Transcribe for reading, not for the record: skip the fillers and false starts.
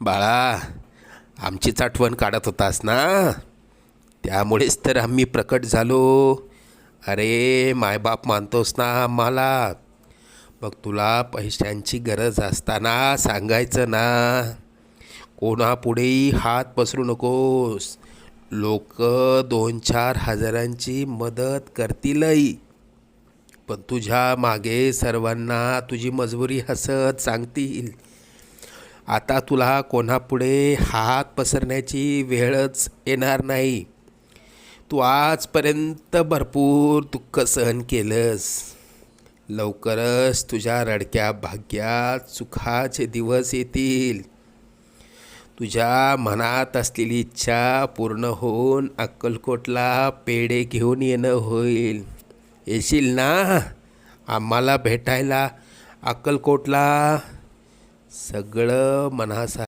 बाळा, आमचीच आठवण काढत होतास ना, त्यामुळेच तर आम्ही प्रकट झालो. अरे मायबाप मानतोस ना आम्हाला, मग तुला पैशांची गरज असताना सांगायचं ना. कोणापुढेही हात पसरू नकोस. लोक 2-4 हजारांची मदत करतीलही, पण तुझ्या मागे सर्वांना तुझी मजबुरी हसत सांगतील. आता तुला कोणापुढे हात पसरण्याची वेळच येणार नाही. तू आजपर्यंत भरपूर दुःख सहन केलंस. लवकरच तुझ्या रडक्या भाग्यात सुखाचे दिवस येतील. तुझ्या मनात असलेली इच्छा पूर्ण होऊन अक्कलकोटला पेढे घेऊन येणं होईल. येशील ना आम्हाला भेटायला अक्कलकोटला? सगळं मनासा